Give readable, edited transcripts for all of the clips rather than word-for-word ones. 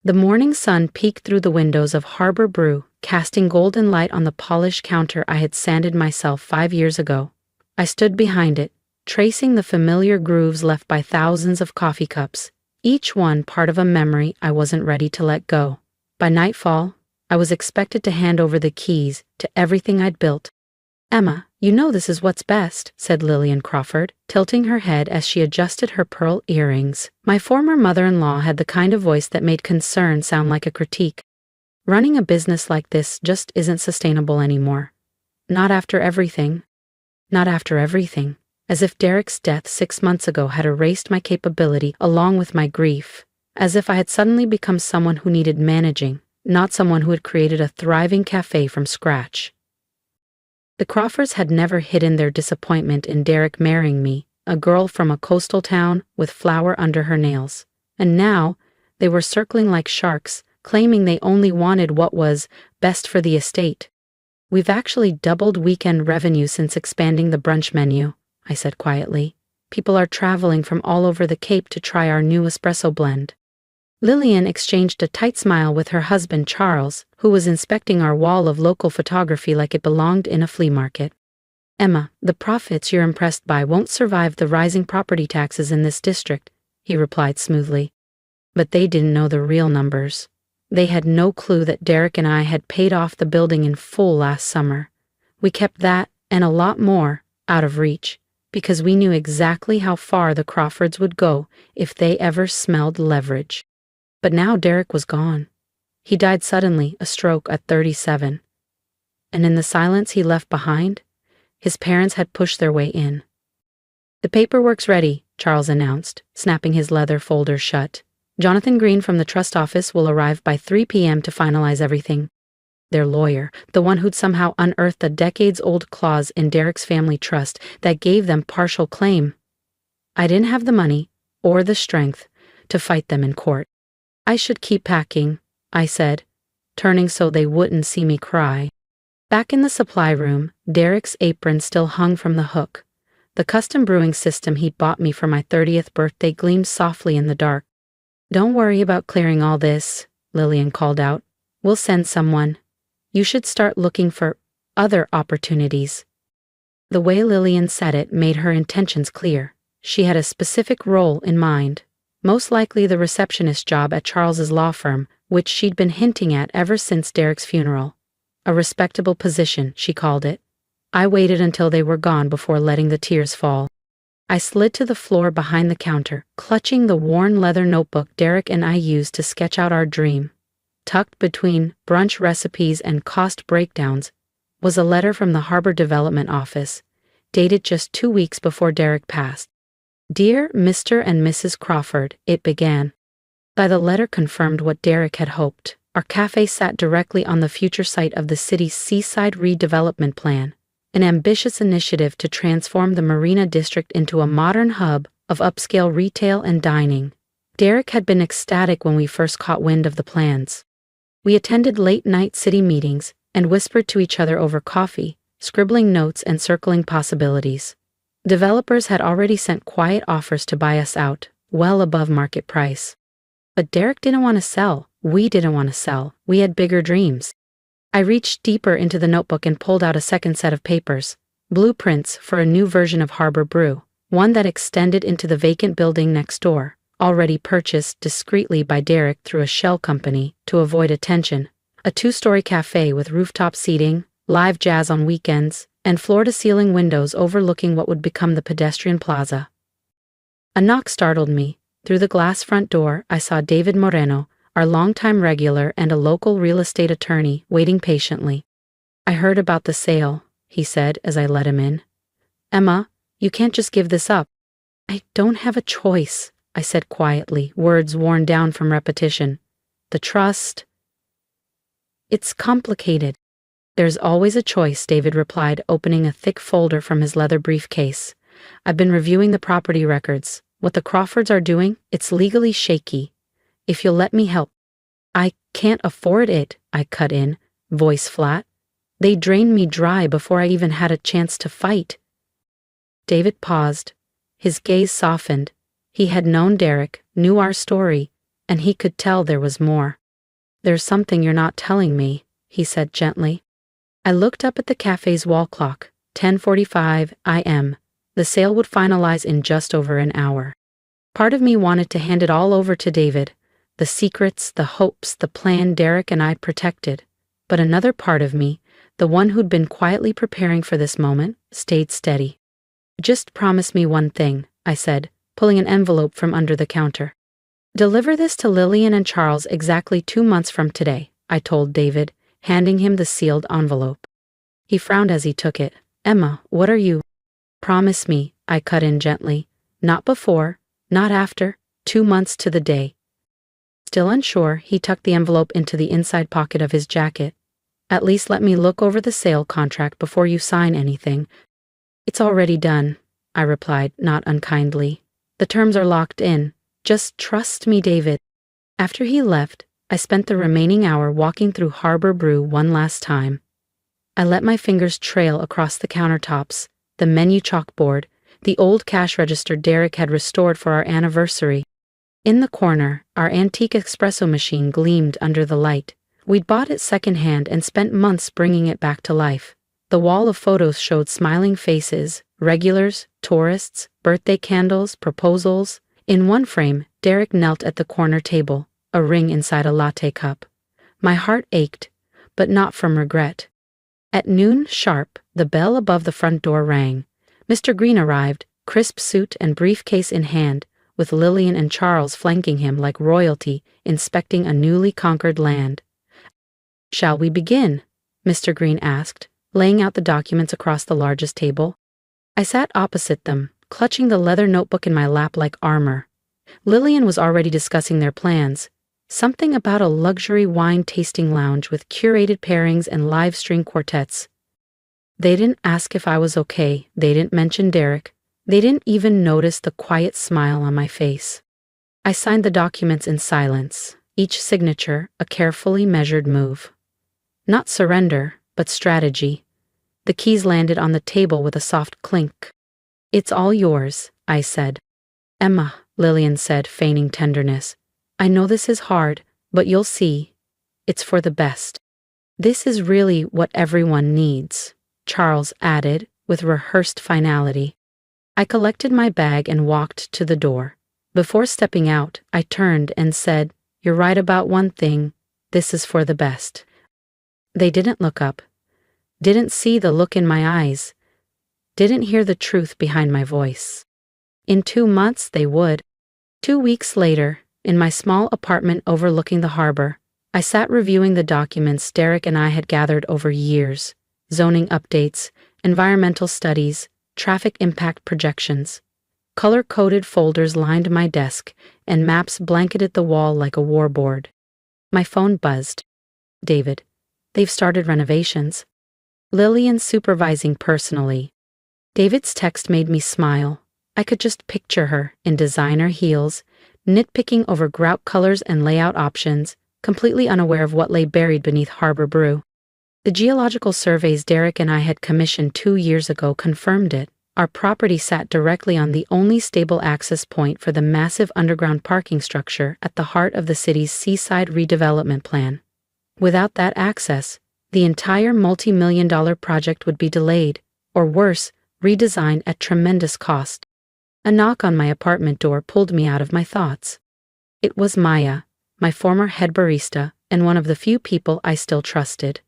The morning sun peeked through the windows of Harbor Brew, casting golden light on the polished counter I had sanded myself 5 years ago. I stood behind it, tracing the familiar grooves left by thousands of coffee cups, each one part of a memory I wasn't ready to let go. By nightfall, I was expected to hand over the keys to everything I'd built. "Emma, you know this is what's best," said Lillian Crawford, tilting her head as she adjusted her pearl earrings. My former mother-in-law had the kind of voice that made concern sound like a critique. "Running a business like this just isn't sustainable anymore. Not after everything. Not after everything." As if Derek's death 6 months ago had erased my capability along with my grief. As if I had suddenly become someone who needed managing, not someone who had created a thriving cafe from scratch. The Crawfords had never hidden their disappointment in Derek marrying me, a girl from a coastal town with flour under her nails. And now, they were circling like sharks, claiming they only wanted what was best for the estate. "We've actually doubled weekend revenue since expanding the brunch menu," I said quietly. "People are traveling from all over the Cape to try our new espresso blend." Lillian exchanged a tight smile with her husband Charles, who was inspecting our wall of local photography like it belonged in a flea market. "Emma, the profits you're impressed by won't survive the rising property taxes in this district," he replied smoothly. But they didn't know the real numbers. They had no clue that Derek and I had paid off the building in full last summer. We kept that, and a lot more, out of reach, because we knew exactly how far the Crawfords would go if they ever smelled leverage. But now Derek was gone. He died suddenly, a stroke at 37. And in the silence he left behind, his parents had pushed their way in. "The paperwork's ready," Charles announced, snapping his leather folder shut. "Jonathan Green from the trust office will arrive by 3 p.m. to finalize everything." Their lawyer, the one who'd somehow unearthed a decades-old clause in Derek's family trust that gave them partial claim. I didn't have the money, or the strength, to fight them in court. "I should keep packing," I said, turning so they wouldn't see me cry. Back in the supply room, Derek's apron still hung from the hook. The custom brewing system he'd bought me for my 30th birthday gleamed softly in the dark. "Don't worry about clearing all this," Lillian called out. "We'll send someone. You should start looking for other opportunities." The way Lillian said it made her intentions clear. She had a specific role in mind, most likely the receptionist job at Charles's law firm, which she'd been hinting at ever since Derek's funeral. A respectable position, she called it. I waited until they were gone before letting the tears fall. I slid to the floor behind the counter, clutching the worn leather notebook Derek and I used to sketch out our dream. Tucked between brunch recipes and cost breakdowns was a letter from the Harbor Development Office, dated just 2 weeks before Derek passed. "Dear Mr. and Mrs. Crawford," it began. The letter confirmed what Derek had hoped. Our cafe sat directly on the future site of the city's seaside redevelopment plan, an ambitious initiative to transform the Marina District into a modern hub of upscale retail and dining. Derek had been ecstatic when we first caught wind of the plans. We attended late-night city meetings and whispered to each other over coffee, scribbling notes and circling possibilities. Developers had already sent quiet offers to buy us out, well above market price. But Derek didn't want to sell. We didn't want to sell. We had bigger dreams. I reached deeper into the notebook and pulled out a second set of papers, blueprints for a new version of Harbor Brew, one that extended into the vacant building next door, already purchased discreetly by Derek through a shell company to avoid attention. A 2-story cafe with rooftop seating, live jazz on weekends, and floor-to-ceiling windows overlooking what would become the pedestrian plaza. A knock startled me. Through the glass front door, I saw David Moreno, our longtime regular and a local real estate attorney, waiting patiently. "I heard about the sale," he said as I let him in. "Emma, you can't just give this up." "I don't have a choice," I said quietly, words worn down from repetition. "The trust. It's complicated." "There's always a choice," David replied, opening a thick folder from his leather briefcase. "I've been reviewing the property records. What the Crawfords are doing, it's legally shaky. If you'll let me help." "I can't afford it," I cut in, voice flat. "They drained me dry before I even had a chance to fight." David paused. His gaze softened. He had known Derek, knew our story, and he could tell there was more. "There's something you're not telling me," he said gently. I looked up at the cafe's wall clock, 10:45 a.m. The sale would finalize in just over an hour. Part of me wanted to hand it all over to David, the secrets, the hopes, the plan Derek and I protected. But another part of me, the one who'd been quietly preparing for this moment, stayed steady. "Just promise me one thing," I said, pulling an envelope from under the counter. "Deliver this to Lillian and Charles exactly 2 months from today," I told David, handing him the sealed envelope. He frowned as he took it. "Emma, what are you—" "Promise me," I cut in gently. "Not before, not after, 2 months to the day." Still unsure, he tucked the envelope into the inside pocket of his jacket. "At least let me look over the sale contract before you sign anything." "It's already done," I replied, not unkindly. "The terms are locked in. Just trust me, David." After he left, I spent the remaining hour walking through Harbor Brew one last time. I let my fingers trail across the countertops, the menu chalkboard, the old cash register Derek had restored for our anniversary. In the corner, our antique espresso machine gleamed under the light. We'd bought it secondhand and spent months bringing it back to life. The wall of photos showed smiling faces, regulars, tourists, birthday candles, proposals. In one frame, Derek knelt at the corner table, a ring inside a latte cup. My heart ached, but not from regret. At noon sharp, the bell above the front door rang. Mr. Green arrived, crisp suit and briefcase in hand, with Lillian and Charles flanking him like royalty inspecting a newly conquered land. "Shall we begin?" Mr. Green asked, laying out the documents across the largest table. I sat opposite them, clutching the leather notebook in my lap like armor. Lillian was already discussing their plans. Something about a luxury wine-tasting lounge with curated pairings and live-string quartets. They didn't ask if I was okay, they didn't mention Derek, they didn't even notice the quiet smile on my face. I signed the documents in silence, each signature a carefully measured move. Not surrender, but strategy. The keys landed on the table with a soft clink. "It's all yours," I said. "Emma," Lillian said, feigning tenderness, "I know this is hard, but you'll see. It's for the best." "This is really what everyone needs," Charles added, with rehearsed finality. I collected my bag and walked to the door. Before stepping out, I turned and said, "You're right about one thing. This is for the best." They didn't look up, didn't see the look in my eyes, didn't hear the truth behind my voice. In 2 months they would. 2 weeks later, in my small apartment overlooking the harbor, I sat reviewing the documents Derek and I had gathered over years: zoning updates, environmental studies, traffic impact projections. Color-coded folders lined my desk, and maps blanketed the wall like a war board. My phone buzzed. "David, they've started renovations. Lillian's supervising personally." David's text made me smile. I could just picture her, in designer heels, nitpicking over grout colors and layout options, completely unaware of what lay buried beneath Harbor Brew. The geological surveys Derek and I had commissioned 2 years ago confirmed it. Our property sat directly on the only stable access point for the massive underground parking structure at the heart of the city's seaside redevelopment plan. Without that access, the entire multi-million-dollar project would be delayed, or worse, redesigned at tremendous cost. A knock on my apartment door pulled me out of my thoughts. It was Maya, my former head barista, and one of the few people I still trusted.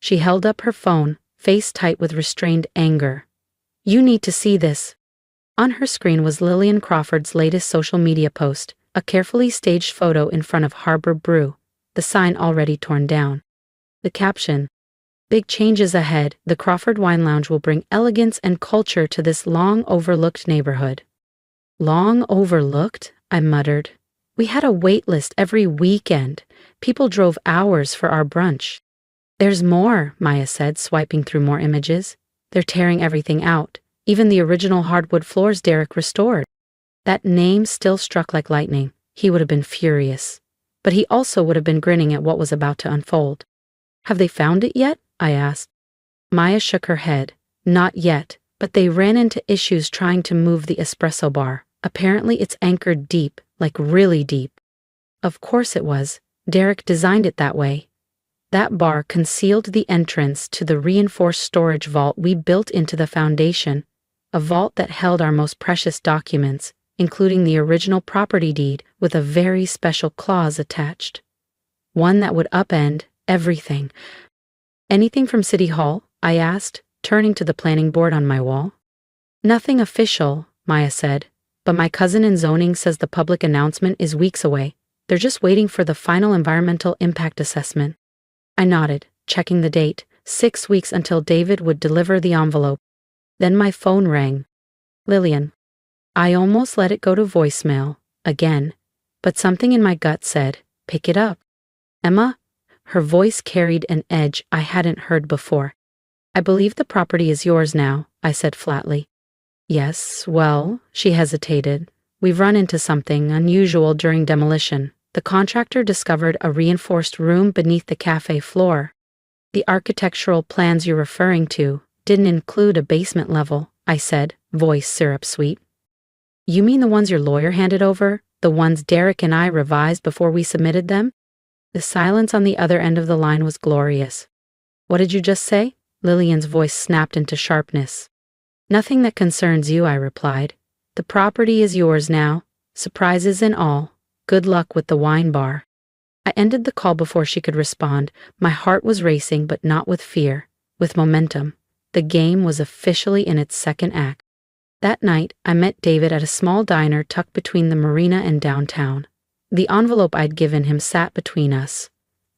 She held up her phone, face tight with restrained anger. "You need to see this." On her screen was Lillian Crawford's latest social media post, a carefully staged photo in front of Harbor Brew, the sign already torn down. The caption: "Big changes ahead. The Crawford Wine Lounge will bring elegance and culture to this long-overlooked neighborhood." "Long overlooked?" I muttered. "We had a wait list every weekend. People drove hours for our brunch." "There's more," Maya said, swiping through more images. "They're tearing everything out, even the original hardwood floors Derek restored." That name still struck like lightning. He would have been furious. But he also would have been grinning at what was about to unfold. "Have they found it yet?" I asked. Maya shook her head. "Not yet, but they ran into issues trying to move the espresso bar. Apparently it's anchored deep, like really deep." Of course it was. Derek designed it that way. That bar concealed the entrance to the reinforced storage vault we built into the foundation, a vault that held our most precious documents, including the original property deed with a very special clause attached. One that would upend everything. Anything from City Hall? I asked, turning to the planning board on my wall. Nothing official, Maya said, but my cousin in zoning says the public announcement is weeks away. They're just waiting for the final environmental impact assessment. I nodded, checking the date, 6 weeks until David would deliver the envelope. Then my phone rang. Lillian. I almost let it go to voicemail, again, but something in my gut said, pick it up. Emma? Her voice carried an edge I hadn't heard before. I believe the property is yours now, I said flatly. Yes, well, she hesitated. We've run into something unusual during demolition. The contractor discovered a reinforced room beneath the cafe floor. The architectural plans you're referring to didn't include a basement level, I said, voice syrup sweet. You mean the ones your lawyer handed over? The ones Derek and I revised before we submitted them? The silence on the other end of the line was glorious. What did you just say? Lillian's voice snapped into sharpness. Nothing that concerns you, I replied. The property is yours now, surprises and all. Good luck with the wine bar. I ended the call before she could respond. My heart was racing, but not with fear, with momentum. The game was officially in its second act. That night, I met David at a small diner tucked between the marina and downtown. The envelope I'd given him sat between us,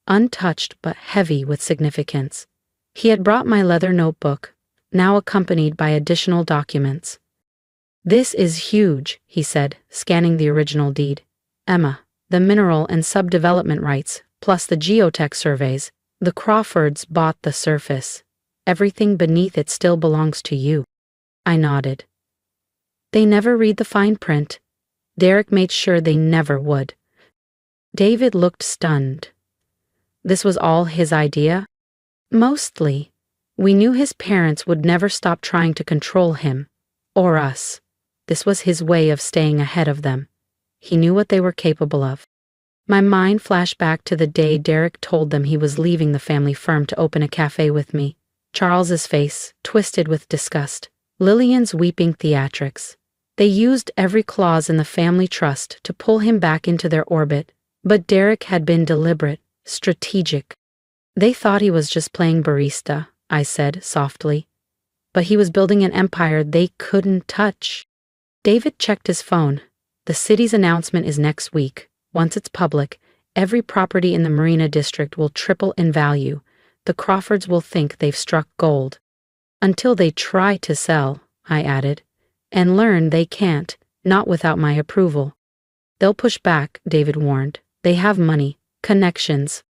untouched but heavy with significance. He had brought my leather notebook, now accompanied by additional documents. This is huge, he said, scanning the original deed. Emma, the mineral and subdevelopment rights, plus the geotech surveys. The Crawfords bought the surface. Everything beneath it still belongs to you. I nodded. They never read the fine print. Derek made sure they never would. David looked stunned. This was all his idea? Mostly. We knew his parents would never stop trying to control him, or us. This was his way of staying ahead of them. He knew what they were capable of. My mind flashed back to the day Derek told them he was leaving the family firm to open a cafe with me. Charles's face, twisted with disgust. Lillian's weeping theatrics. They used every clause in the family trust to pull him back into their orbit, but Derek had been deliberate, strategic. They thought he was just playing barista, I said softly. But he was building an empire they couldn't touch. David checked his phone. The city's announcement is next week. Once it's public, every property in the Marina District will triple in value. The Crawfords will think they've struck gold. Until they try to sell, I added, and learn they can't, not without my approval. They'll push back, David warned. They have money, connections.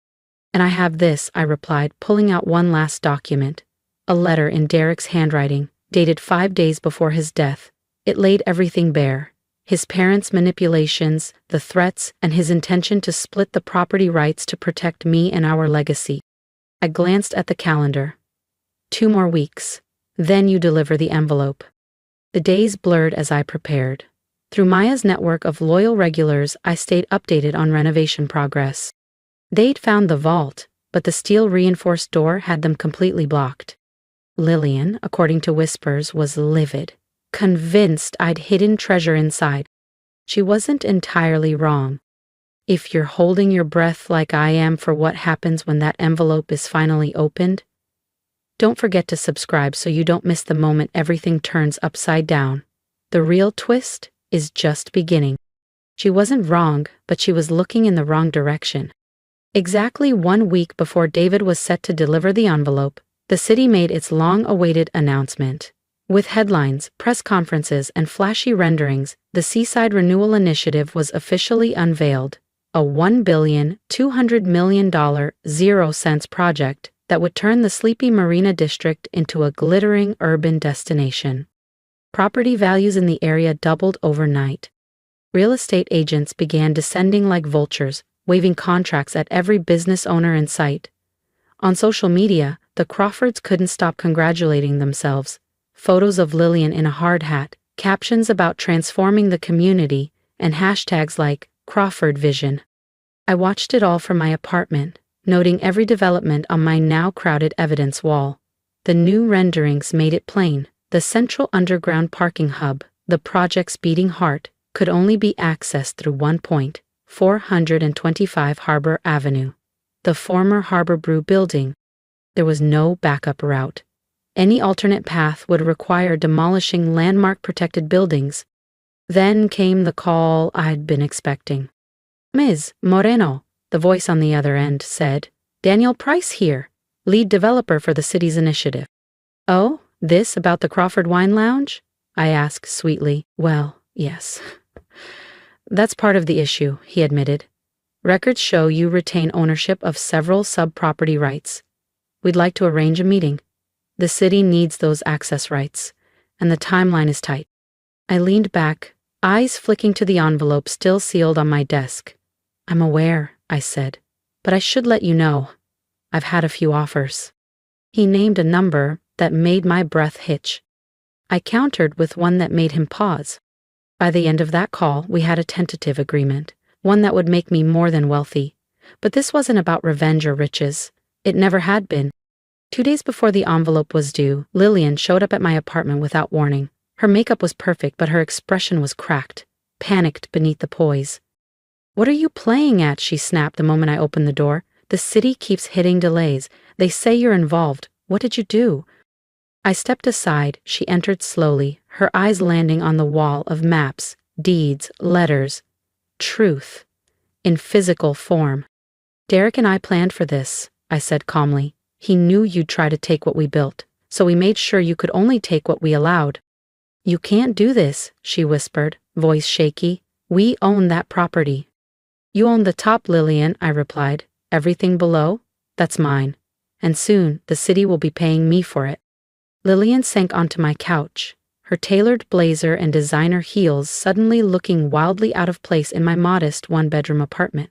And I have this, I replied, pulling out one last document. A letter in Derek's handwriting, dated 5 days before his death. It laid everything bare. His parents' manipulations, the threats, and his intention to split the property rights to protect me and our legacy. I glanced at the calendar. 2 more weeks. Then you deliver the envelope. The days blurred as I prepared. Through Maya's network of loyal regulars, I stayed updated on renovation progress. They'd found the vault, but the steel-reinforced door had them completely blocked. Lillian, according to whispers, was livid, convinced I'd hidden treasure inside. She wasn't entirely wrong. If you're holding your breath like I am for what happens when that envelope is finally opened, don't forget to subscribe so you don't miss the moment everything turns upside down. The real twist is just beginning. She wasn't wrong, but she was looking in the wrong direction. Exactly 1 week before David was set to deliver the envelope, the city made its long-awaited announcement. With headlines, press conferences, and flashy renderings, the Seaside Renewal Initiative was officially unveiled, a $1,200,000,000 0-cents project that would turn the sleepy Marina District into a glittering urban destination. Property values in the area doubled overnight. Real estate agents began descending like vultures, waving contracts at every business owner in sight. On social media, the Crawfords couldn't stop congratulating themselves. Photos of Lillian in a hard hat, captions about transforming the community, and hashtags like Crawford Vision. I watched it all from my apartment, noting every development on my now crowded evidence wall. The new renderings made it plain. The central underground parking hub, the project's beating heart, could only be accessed through one point, 425 Harbor Avenue. The former Harbor Brew building. There was no backup route. Any alternate path would require demolishing landmark-protected buildings. Then came the call I'd been expecting. "Ms. Moreno," the voice on the other end said. "Daniel Price here, lead developer for the city's initiative." "Oh, this about the Crawford Wine Lounge?" I asked sweetly. "Well, yes. That's part of the issue," he admitted. "Records show you retain ownership of several sub-property rights. We'd like to arrange a meeting. The city needs those access rights, and the timeline is tight." I leaned back, eyes flicking to the envelope still sealed on my desk. "I'm aware," I said, "but I should let you know. I've had a few offers." He named a number that made my breath hitch. I countered with one that made him pause. By the end of that call, we had a tentative agreement, one that would make me more than wealthy. But this wasn't about revenge or riches. It never had been. 2 days before the envelope was due, Lillian showed up at my apartment without warning. Her makeup was perfect, but her expression was cracked, panicked beneath the poise. "What are you playing at?" she snapped the moment I opened the door. "The city keeps hitting delays. They say you're involved. What did you do?" I stepped aside. She entered slowly, her eyes landing on the wall of maps, deeds, letters. Truth. In physical form. "Derek and I planned for this," I said calmly. "He knew you'd try to take what we built, so we made sure you could only take what we allowed." "You can't do this," she whispered, voice shaky. "We own that property." "You own the top, Lillian," I replied. "Everything below? That's mine. And soon, the city will be paying me for it." Lillian sank onto my couch, her tailored blazer and designer heels suddenly looking wildly out of place in my modest one-bedroom apartment.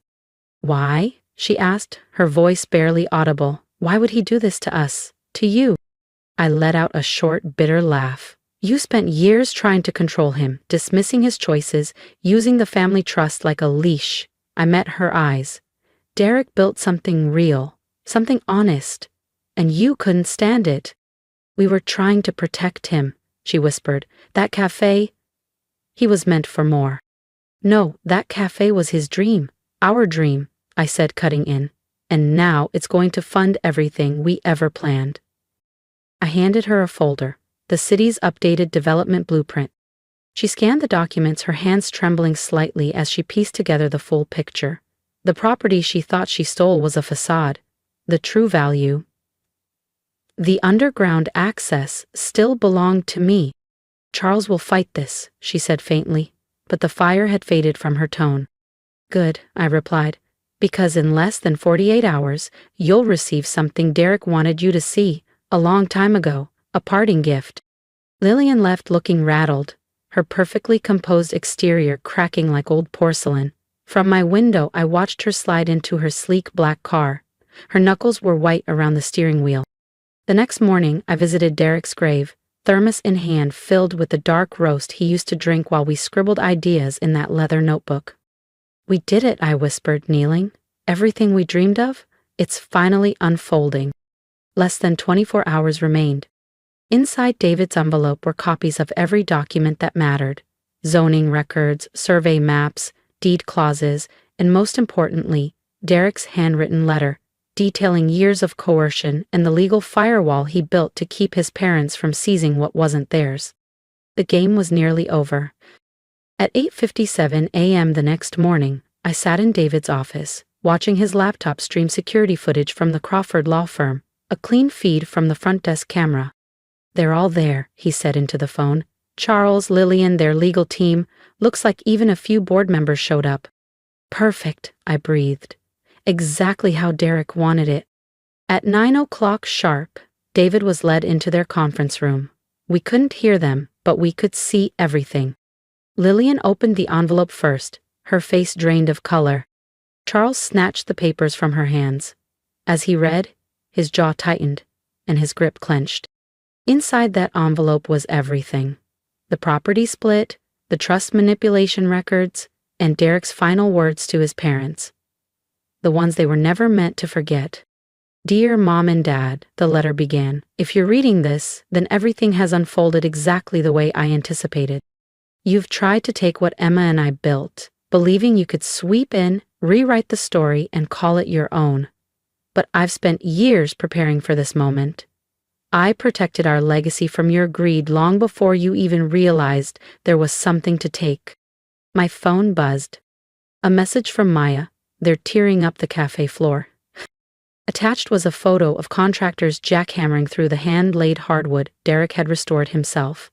"Why?" she asked, her voice barely audible. "Why would he do this to us? To you?" I let out a short, bitter laugh. "You spent years trying to control him, dismissing his choices, using the family trust like a leash." I met her eyes. "Derek built something real, something honest, and you couldn't stand it." "We were trying to protect him," she whispered. "That cafe, he was meant for more." "No, that cafe was his dream, our dream," I said, cutting in. "And now it's going to fund everything we ever planned." I handed her a folder, the city's updated development blueprint. She scanned the documents, her hands trembling slightly as she pieced together the full picture. The property she thought she stole was a facade. The true value, the underground access, still belonged to me. "Charles will fight this," she said faintly, but the fire had faded from her tone. "Good," I replied, "because in less than 48 hours, you'll receive something Derek wanted you to see, a long time ago, a parting gift." Lillian left looking rattled, her perfectly composed exterior cracking like old porcelain. From my window, I watched her slide into her sleek black car. Her knuckles were white around the steering wheel. The next morning, I visited Derek's grave, thermos in hand filled with the dark roast he used to drink while we scribbled ideas in that leather notebook. "We did it," I whispered, kneeling. "Everything we dreamed of, it's finally unfolding." Less than 24 hours remained. Inside David's envelope were copies of every document that mattered: zoning records, survey maps, deed clauses, and most importantly, Derek's handwritten letter, detailing years of coercion and the legal firewall he built to keep his parents from seizing what wasn't theirs. The game was nearly over. At 8:57 a.m. the next morning, I sat in David's office, watching his laptop stream security footage from the Crawford law firm, a clean feed from the front desk camera. "They're all there," he said into the phone. "Charles, Lillian, their legal team. Looks like even a few board members showed up." "Perfect," I breathed. Exactly how Derek wanted it. At 9 o'clock sharp, David was led into their conference room. We couldn't hear them, but we could see everything. Lillian opened the envelope first, her face drained of color. Charles snatched the papers from her hands. As he read, his jaw tightened, and his grip clenched. Inside that envelope was everything. The property split, the trust manipulation records, and Derek's final words to his parents. the ones they were never meant to forget. Dear Mom and Dad, the letter began. If you're reading this, then everything has unfolded exactly the way I anticipated. You've tried to take what Emma and I built, believing you could sweep in, rewrite the story, and call it your own. But I've spent years preparing for this moment. I protected our legacy from your greed long before you even realized there was something to take. My phone buzzed. A message from Maya. They're tearing up the cafe floor. Attached was a photo of contractors jackhammering through the hand-laid hardwood Derek had restored himself.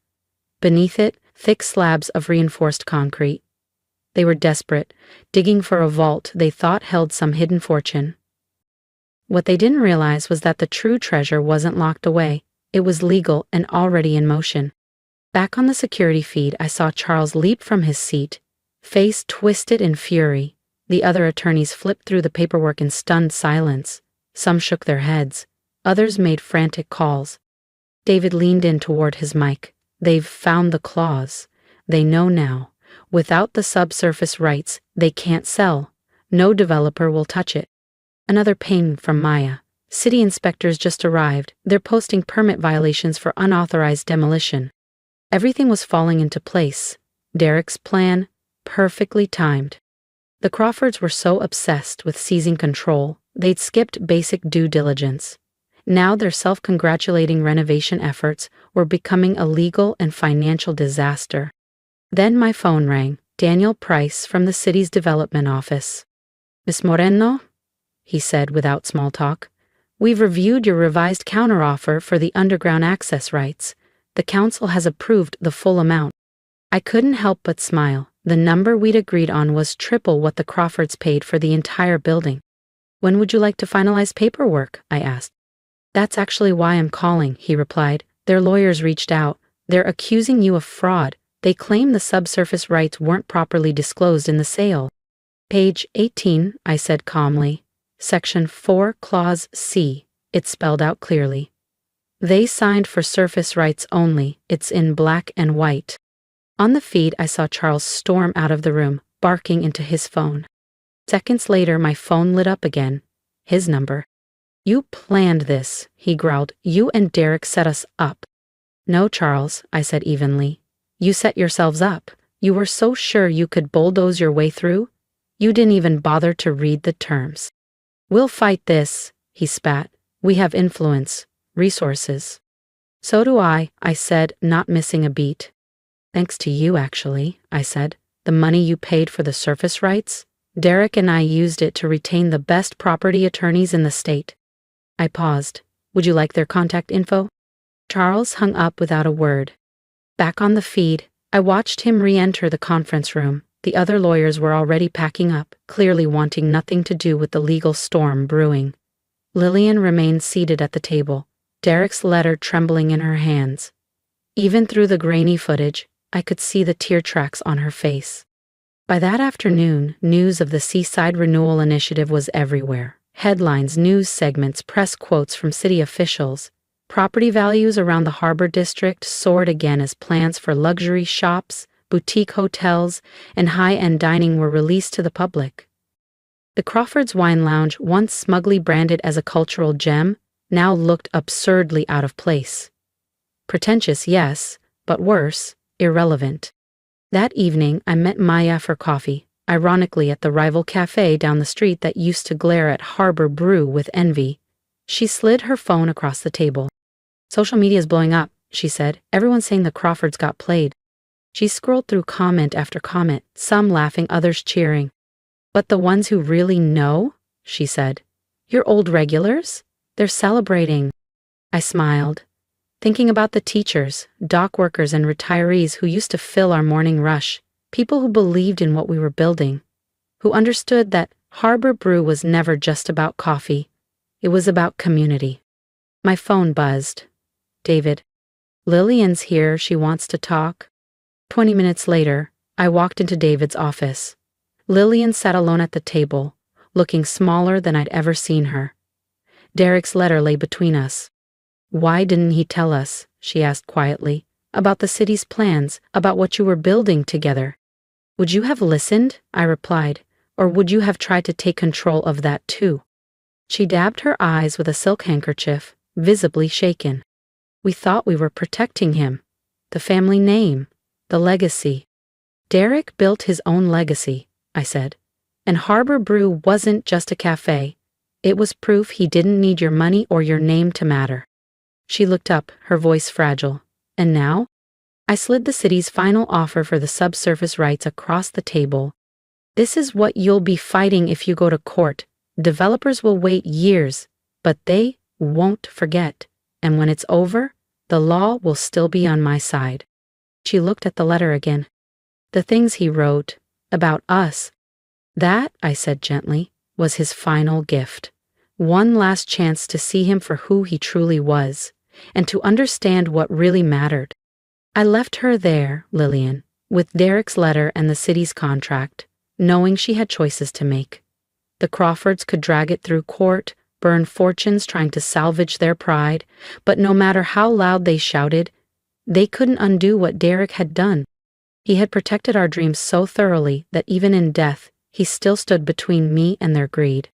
Beneath it, thick slabs of reinforced concrete. They were desperate, digging for a vault they thought held some hidden fortune. What they didn't realize was that the true treasure wasn't locked away. It was legal and already in motion. Back on the security feed, I saw Charles leap from his seat, face twisted in fury. The other attorneys flipped through the paperwork in stunned silence. Some shook their heads. Others made frantic calls. David leaned in toward his mic. They've found the clause. They know now. Without the subsurface rights, they can't sell. No developer will touch it. Another ping from Maya. City inspectors just arrived. They're posting permit violations for unauthorized demolition. Everything was falling into place. Derek's plan, perfectly timed. The Crawfords were so obsessed with seizing control, they'd skipped basic due diligence. Now their self-congratulating renovation efforts were becoming a legal and financial disaster. Then my phone rang. Daniel Price from the city's development office. Miss Moreno? He said without small talk. We've reviewed your revised counteroffer for the underground access rights. The council has approved the full amount. I couldn't help but smile. The number we'd agreed on was triple what the Crawfords paid for the entire building. When would you like to finalize paperwork? I asked. That's actually why I'm calling, he replied. Their lawyers reached out. They're accusing you of fraud. They claim the subsurface rights weren't properly disclosed in the sale. Page 18, I said calmly. Section 4, Clause C. It spelled out clearly. They signed for surface rights only. It's in black and white. On the feed, I saw Charles storm out of the room, barking into his phone. Seconds later, my phone lit up again. His number. You planned this, he growled. You and Derek set us up. No, Charles, I said evenly. You set yourselves up. You were so sure you could bulldoze your way through. You didn't even bother to read the terms. We'll fight this, he spat. We have influence, resources. So do I said, not missing a beat. Thanks to you, actually, I said. The money you paid for the surface rights? Derek and I used it to retain the best property attorneys in the state. I paused. Would you like their contact info? Charles hung up without a word. Back on the feed, I watched him re-enter the conference room. The other lawyers were already packing up, clearly wanting nothing to do with the legal storm brewing. Lillian remained seated at the table, Derek's letter trembling in her hands. Even through the grainy footage, I could see the tear tracks on her face. By that afternoon, news of the Seaside Renewal Initiative was everywhere. Headlines, news segments, press quotes from city officials. Property values around the Harbor District soared again as plans for luxury shops, boutique hotels, and high-end dining were released to the public. The Crawfords Wine Lounge, once smugly branded as a cultural gem, now looked absurdly out of place. Pretentious, yes, but worse, irrelevant. That evening, I met Maya for coffee, ironically at the rival cafe down the street that used to glare at Harbor Brew with envy. She slid her phone across the table. Social media's blowing up, she said. Everyone's saying the Crawfords got played. She scrolled through comment after comment, some laughing, others cheering. But the ones who really know, she said. Your old regulars? They're celebrating. I smiled, thinking about the teachers, dock workers, and retirees who used to fill our morning rush, people who believed in what we were building, who understood that Harbor Brew was never just about coffee. It was about community. My phone buzzed. David. Lillian's here, she wants to talk. 20 minutes later, I walked into David's office. Lillian sat alone at the table, looking smaller than I'd ever seen her. Derek's letter lay between us. Why didn't he tell us, she asked quietly, about the city's plans, about what you were building together? Would you have listened? I replied. Or would you have tried to take control of that too? She dabbed her eyes with a silk handkerchief, visibly shaken. We thought we were protecting him. The family name. The legacy. Derek built his own legacy, I said. And Harbor Brew wasn't just a cafe. It was proof he didn't need your money or your name to matter. She looked up, her voice fragile. And now? I slid the city's final offer for the subsurface rights across the table. This is what you'll be fighting if you go to court. Developers will wait years, but they won't forget. And when it's over, the law will still be on my side. She looked at the letter again. The things he wrote about us. That, I said gently, was his final gift. One last chance to see him for who he truly was, and to understand what really mattered. I left her there, Lillian, with Derek's letter and the city's contract, knowing she had choices to make. The Crawfords could drag it through court, burn fortunes trying to salvage their pride, but no matter how loud they shouted, they couldn't undo what Derek had done. He had protected our dreams so thoroughly that even in death, he still stood between me and their greed.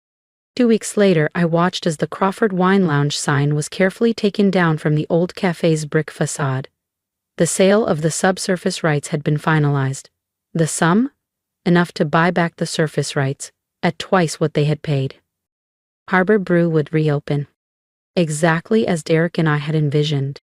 2 weeks later, I watched as the Crawford Wine Lounge sign was carefully taken down from the old cafe's brick facade. The sale of the subsurface rights had been finalized. The sum? Enough to buy back the surface rights, at twice what they had paid. Harbor Brew would reopen. Exactly as Derek and I had envisioned.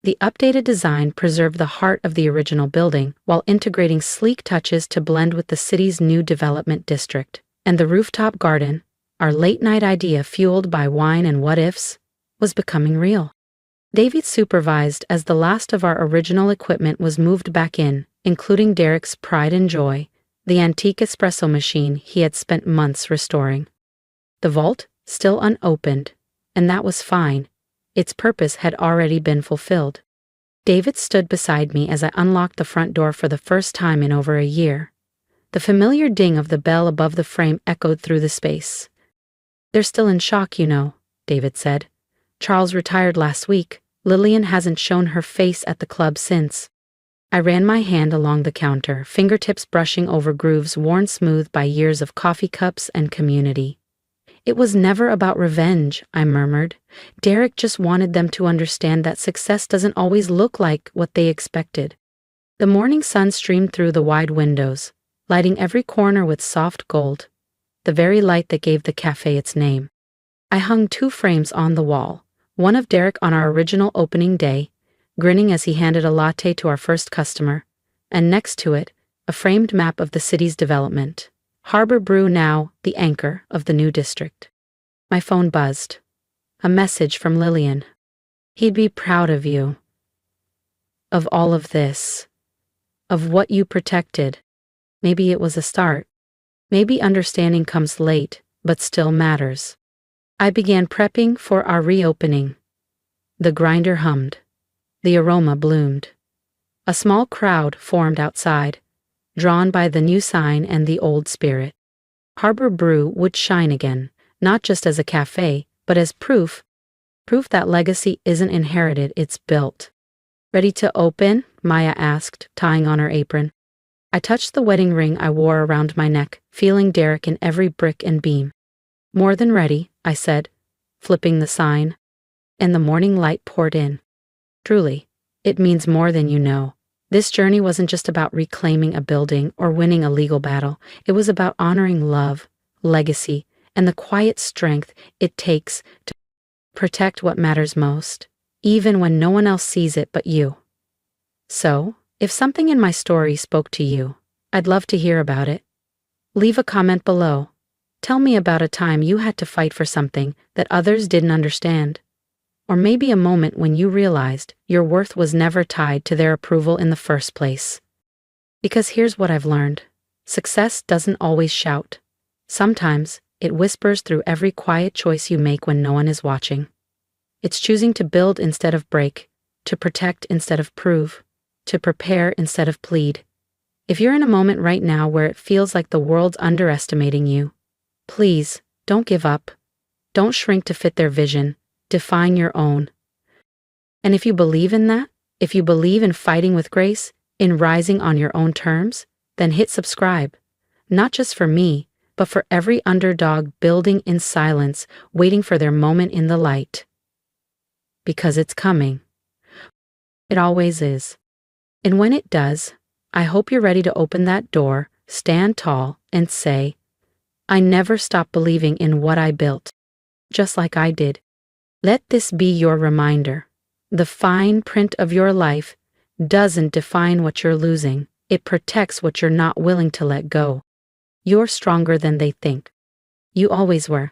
The updated design preserved the heart of the original building while integrating sleek touches to blend with the city's new development district. And the rooftop garden, our late-night idea fueled by wine and what-ifs, was becoming real. David supervised as the last of our original equipment was moved back in, including Derek's pride and joy, the antique espresso machine he had spent months restoring. The vault, still unopened, and that was fine. Its purpose had already been fulfilled. David stood beside me as I unlocked the front door for the first time in over a year. The familiar ding of the bell above the frame echoed through the space. "They're still in shock, you know," David said. "Charles retired last week. Lillian hasn't shown her face at the club since." I ran my hand along the counter, fingertips brushing over grooves worn smooth by years of coffee cups and community. "It was never about revenge," I murmured. "Derek just wanted them to understand that success doesn't always look like what they expected." The morning sun streamed through the wide windows, lighting every corner with soft gold, the very light that gave the cafe its name. I hung 2 frames on the wall, one of Derek on our original opening day, grinning as he handed a latte to our first customer, and next to it, a framed map of the city's development. Harbor Brew now the anchor of the new district. My phone buzzed. A message from Lillian. "He'd be proud of you. Of all of this. Of what you protected." Maybe it was a start. Maybe understanding comes late, but still matters. I began prepping for our reopening. The grinder hummed. The aroma bloomed. A small crowd formed outside, drawn by the new sign and the old spirit. Harbor Brew would shine again, not just as a cafe, but as proof that legacy isn't inherited, it's built. "Ready to open?" Maya asked, tying on her apron. I touched the wedding ring I wore around my neck, feeling Derek in every brick and beam. "More than ready," I said, flipping the sign. And the morning light poured in. Truly, it means more than you know. This journey wasn't just about reclaiming a building or winning a legal battle. It was about honoring love, legacy, and the quiet strength it takes to protect what matters most, even when no one else sees it but you. So, if something in my story spoke to you, I'd love to hear about it. Leave a comment below. Tell me about a time you had to fight for something that others didn't understand. Or maybe a moment when you realized your worth was never tied to their approval in the first place. Because here's what I've learned. Success doesn't always shout. Sometimes, it whispers through every quiet choice you make when no one is watching. It's choosing to build instead of break, to protect instead of prove, to prepare instead of plead. If you're in a moment right now where it feels like the world's underestimating you, please, don't give up. Don't shrink to fit their vision. Define your own. And if you believe in that, if you believe in fighting with grace, in rising on your own terms, then hit subscribe. Not just for me, but for every underdog building in silence, waiting for their moment in the light. Because it's coming. It always is. And when it does, I hope you're ready to open that door, stand tall, and say, I never stopped believing in what I built. Just like I did. Let this be your reminder. The fine print of your life doesn't define what you're losing. It protects what you're not willing to let go. You're stronger than they think. You always were.